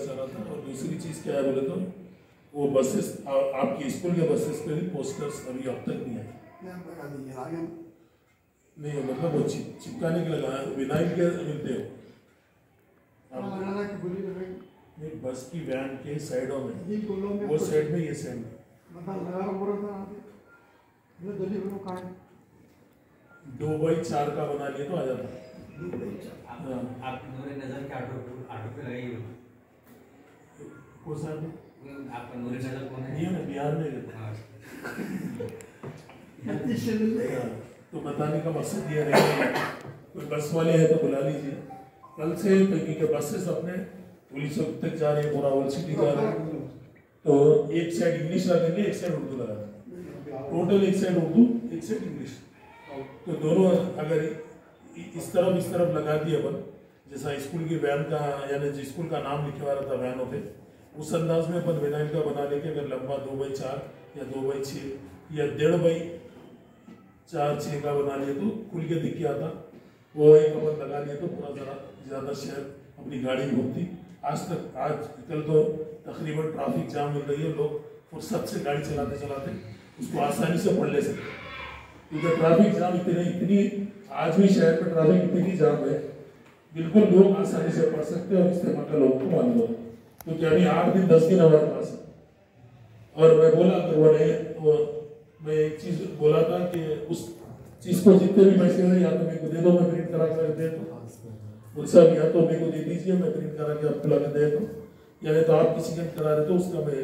सारा था। और दूसरी चीज़ क्या है बोले तो वो बसेस आपकी स्कूल के बसेस पे भी पोस्टर्स अभी अब तक नहीं आए। नहीं मतलब वो चिपकाने के लगाया विनाइल के मिलते हो नहीं, बस की वैन के साइडों में वो साइड में ये साइड में 2x4 का बना लिए तो आ जाता। आप नूरे नजर के ऑटो पे लगाइए। कौन सा आपका नूरे नजर कौन है? ये ना बिहार में रहता है। तो बताने का मकसद ये रहेगा कोई बस वाले हैं तो बुला लीजिए। कल से क्योंकि बसेस अपने पुलिस तक जा रहे हैं, पूरा ओल्ड सिटी जा रहे हैं, तो एक साइड इंग्लिश लगाएंगे, एक साइड उर्दू लगा देंगे। टोटल एक साइड उर्दू एक साइड इंग्लिश, तो दोनों अगर इस तरफ लगा दिए अपन, जैसा स्कूल की वैन का यानी स्कूल का नाम लिखे हुआ रहता वैन होते, उस अंदाज में अपन विनाइल का बना लेके अगर लंबा 2x4 या 2x6 या 1.5x4-6 का बना लिए तो खुल के दिख गया था। वो एक अपन लगा लिए तो पूरा ज़रा ज़्यादा शहर अपनी गाड़ी घूमती। आजकल तो तकरीबन ट्रैफिक जाम मिल रही है, लोग फुर्सत से गाड़ी चलाते चलाते उसको आसानी से पढ़ ले सकते, क्योंकि ट्रैफिक जाम इतनी आज भी शहर में ट्रैफिक इतनी जाम है, बिल्कुल लोग आसानी से पढ़ सकते हैं और इस्तेमाल का लोगों को मालूम है। क्योंकि अभी 8 दिन 10 दिन हमारे पास है। और मैं बोला तो मैं एक चीज़ बोला था कि उस चीज़ को जितने भी पैसे हैं या तो मेरे को दे दो, मैं प्रिंट करा कर दे दो, मुझसे या तो मेरे को दे दीजिए, मैं प्रिंट करा के आपको लगा दे दो, या नहीं तो आप किसी का करा रहे तो उसका मैं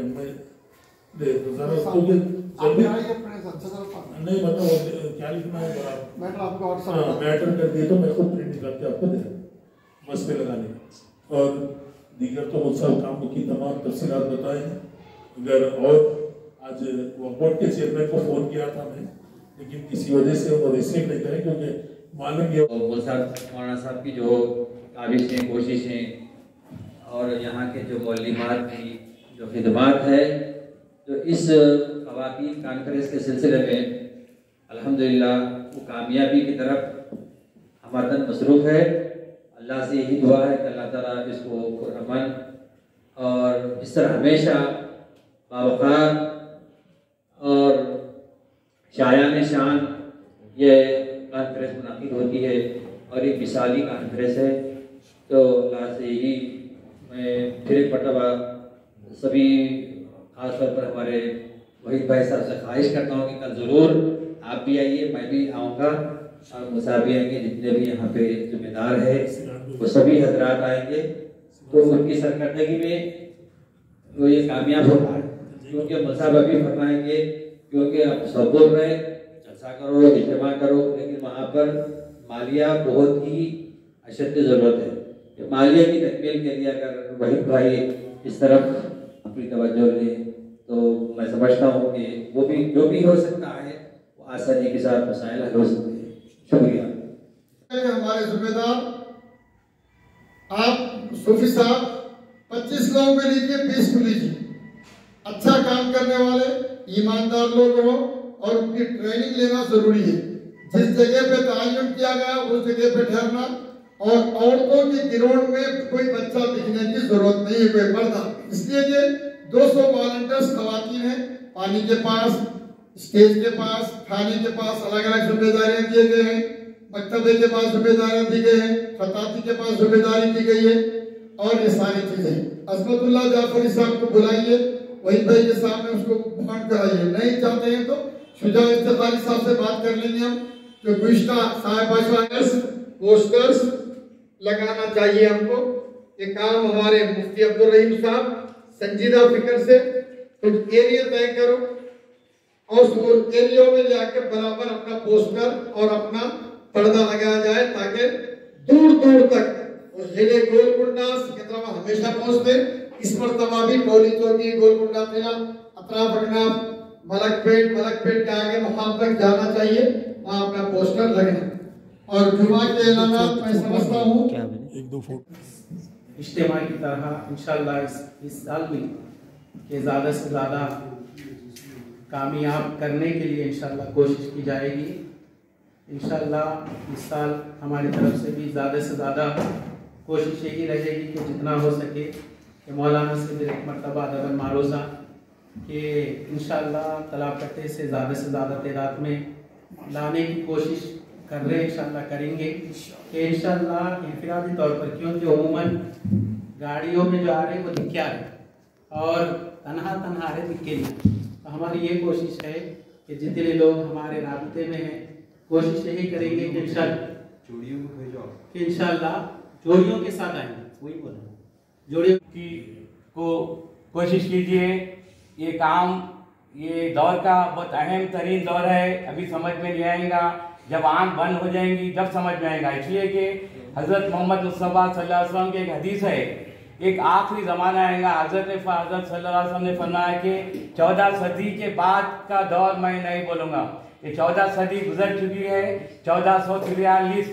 दे दो ज़रा उसको जल्दी नहीं मतलब क्या लिखना है मैटर कर दिए तो मैं खुद प्रिंट करके आपको दे दूँ बस पे लगाने का। और दीगर तो मुझसे काम की तमाम तफसीलात बताए हैं। अगर और आज बोर्ड के चेयरमैन को फ़ोन किया था मैं, लेकिन किसी वजह से वो रिसीव नहीं करें, क्योंकि मालूम ये मौलाना साहब की जो काबिज़ें कोशिशें और यहाँ के जो मौलिमात की जो खिदमात है, जो इस ख़वातीन कॉन्फ्रेंस के सिलसिले में अल्हम्दुलिल्लाह वो कामयाबी की तरफ हमारा मसरूफ़ है। अल्लाह से यही दुआ है कि अल्लाह ताला इसको पुरअमन और इस तरह हमेशा बावक़ार और शायान शान ये कॉन्फ्रेंस मुनाकिद होती है और एक मिसाली कॉन्फ्रेंस है। तो अल्लाह से यही मैं फिर एक मरतबा सभी खासतौर पर हमारे वहीद भाई साहब से ख्वाहिश करता हूँ कि कल ज़रूर आप भी आइए, मैं भी आऊँगा और मुसाफ़िर भी आएंगे, जितने भी यहाँ पे जिम्मेदार है वो सभी हजरात आएंगे, तो उनकी सरकर्दगी में वो ये कामयाब होगा। क्योंकि मुसाफ़िर भी फरमाएंगे, क्योंकि आप सब बोल रहे जलसा करो इज्तिमा करो, लेकिन वहाँ पर मालिया बहुत ही अशद ज़रूरत है। मालिया की तकमील के लिए अगर वहीद भाई इस तरफ अपनी तवज्जो लें तो मैं समझता हूँ कि वो भी जो भी हो सकता है वो आसानी के साथ मसाइल हल हो सकते हैं। शुक्रिया। हमारे जिम्मेदार आप सूफी साहब 25 लोगों को लीजिए, 20 को लीजिए, अच्छा काम करने वाले ईमानदार लोग हो और उनकी ट्रेनिंग लेना जरूरी है। जिस जगह पे तयन किया गया उस जगह पे ठहरना, और औरतों के गिरोह में कोई बच्चा दिखने की जरूरत नहीं है, कोई पर्दा। इसलिए ये 200 वॉलंटियर्स खवातीन हैं, पानी के पास, स्टेज के पास, खाने के पास अलग अलग जिम्मेदारियां दिए गए हैं, मकतबे के पास जिम्मेदारियां दी गई हैं, खताती के पास जिम्मेदारी दी गई है, और ये सारी चीजें अजमतुल्लाह जाफरी साहब को बुलाइए, वही भाई के सामने उसको बॉन्ड कराइए। नहीं चाहते हैं तो शुजा इफ्तिखारी साहब से बात कर लेंगे हम, जो गुज़िश्ता पोस्टर्स लगाना चाहिए हमको। ये काम हमारे मुफ्ती अब्दुल रहीम साहब संजीदा फिक्र से कुछ एरिया तय करो और उस एरिया में जाकर बराबर अपना पोस्टर और अपना पर्दा लगाया जाए, ताकि दूर दूर तक उस जिले गोलकुंडा सिकंदराबाद हमेशा पहुंचते। इस मरतबा भी टोली चौकी गोलकुंडा मेला अतराफ अकनाफ मलकपेट के आगे मुकाम तक जाना चाहिए, वहाँ अपना पोस्टर लगना। और जुमा के ऐलानात मैं समझता हूँ एक दो फोटो इज्तिमा की तरह इंशाअल्लाह इस साल भी के ज़्यादा से ज़्यादा कामयाब करने के लिए इंशाअल्लाह कोशिश की जाएगी। इंशाअल्लाह इस साल हमारी तरफ से भी ज़्यादा से ज़्यादा कोशिश यही रहेगी कि जितना हो सके कि मौलाना से भी एक मरतबा दबन मारूजा कि इंशाअल्लाह तालाब कट्टे से ज़्यादा तादाद में लाने की कोशिश कर रहे हैं, इंशाअल्लाह करेंगे कि इंशाअल्लाह इनफरादी तौर पर, क्योंकि उमूमन गाड़ियों में जो आ रहे हैं वो दिक्या है और तनहा आ रहे दिक्के नहीं। तो हमारी ये कोशिश है कि जितने लोग हमारे राबते में हैं कोशिश यही करेंगे कि इंशाअल्लाह जोड़ियों के साथ आएंगे। वही बोला, जोड़ियों की को कोशिश कीजिए। ये काम, ये दौर का बहुत अहम तरीन दौर है। अभी समझ में नहीं आएगा, जब आँख बंद हो जाएंगी तब समझ में आएगा। इसलिए कि हज़रत मोहम्मद मुस्तफ़ा सल्लल्लाहु अलैहि वसल्लम की एक हदीस है, एक आखिरी ज़माना आएगा। हज़रत सल्लल्लाहु अलैहि वसल्लम ने फरमाया कि 14 सदी के बाद का दौर मैं नहीं बोलूँगा। ये 14 सदी गुजर चुकी है, 1443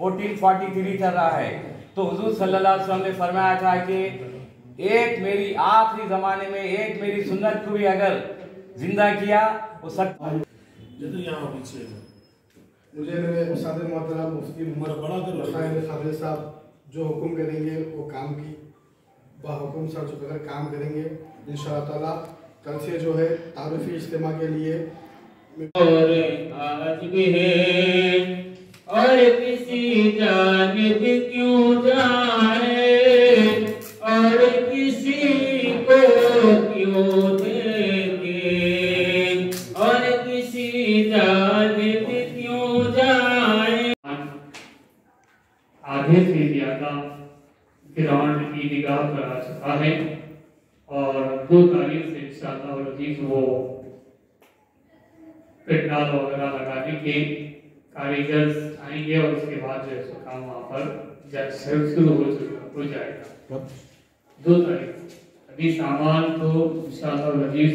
1443 चल रहा है। तो हुजूर सल्लल्लाहु अलैहि वसल्लम ने फरमाया था कि एक मेरी आखिरी ज़माने में एक मेरी सुन्नत को भी अगर जिंदा किया वो सब यहाँ पीछे मुझे मेरे उस्ताद मोहतरम मुफ्ती खालिद साहब जो हुक्म करेंगे वो काम की बाहुकुम सर जो अगर काम करेंगे इंशाअल्लाह ताला कल से जो है तारुफी इज्तिमा के लिए और आज भी है और किसी जानिब क्यों जाए और किसी को क्यों देंगे और किसी जानिब क्यों जाए। आधे से ज्यादा ग्राउंड की निगाह पर आ चुका है और 2 तारीख से इंशाअल्लाह वो पेट्रोल वगैरह लगाने के कारीगर आएंगे और उसके बाद जो है सो काम वहाँ पर शुरू हो जाएगा 2 तारीख। अभी सामान तो इंशाअल्लाह अजीज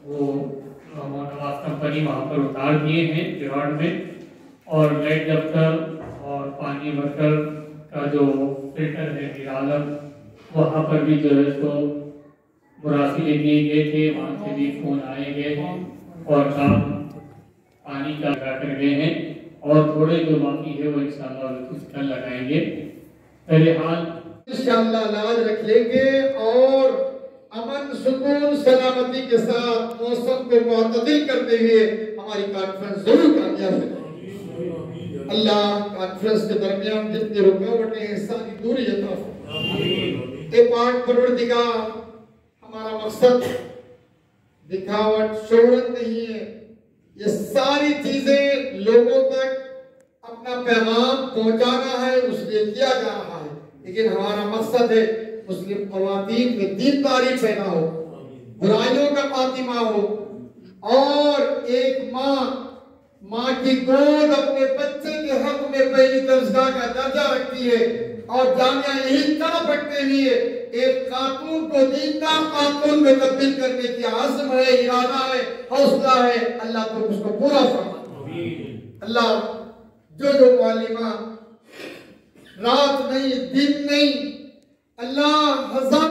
वो मोटरवास कंपनी वहाँ पर उतार दिए हैं ग्राउंड में और लाइट दफ्तर और पानी वर्कर का जो फिल्टर है निरालम वहाँ पर भी जो है सो मुरासिले दिए गए थे, वहाँ से भी फोन आए गए हैं और काम पानी का लगा कर गए हैं और थोड़े जो बाकी है वो इंशाअल्लाह कल लगाएंगे। पहले हाल इंशाअल्लाह लाज रख लेंगे और अमन सुकून सलामती के साथ मौसम को मुअतदिल करते हुए हमारी कॉन्फ्रेंस जरूर कामयाब है। अल्लाह कॉन्फ्रेंस के दरमियान जितनी रुकावटें हैं सारी दूरी अता फरमाए। पाक परवरदिगार, हमारा मकसद दिखावट शोहरत नहीं है, ये सारी चीजें लोगों तक अपना पैगाम पहुंचाना है, उसलिए किया जा रहा है। लेकिन हमारा मकसद है मुस्लिम ख़वातीन में दीनदारी पैदा हो, बुराइयों का खात्मा हो और एक माँ की गोद अपने बच्चे के हक में पहली दर्जा का दर्जा रखती है और जामिया यही तरफ रखते हुए एक खातून को दीनदार खातून में तब्दील करने की आज़म है, इरादा है, हौसला है। अल्लाह तो उसको पूरा फरमाए। अल्लाह जो मालिमा रात नहीं दिन नहीं, अल्लाह हजार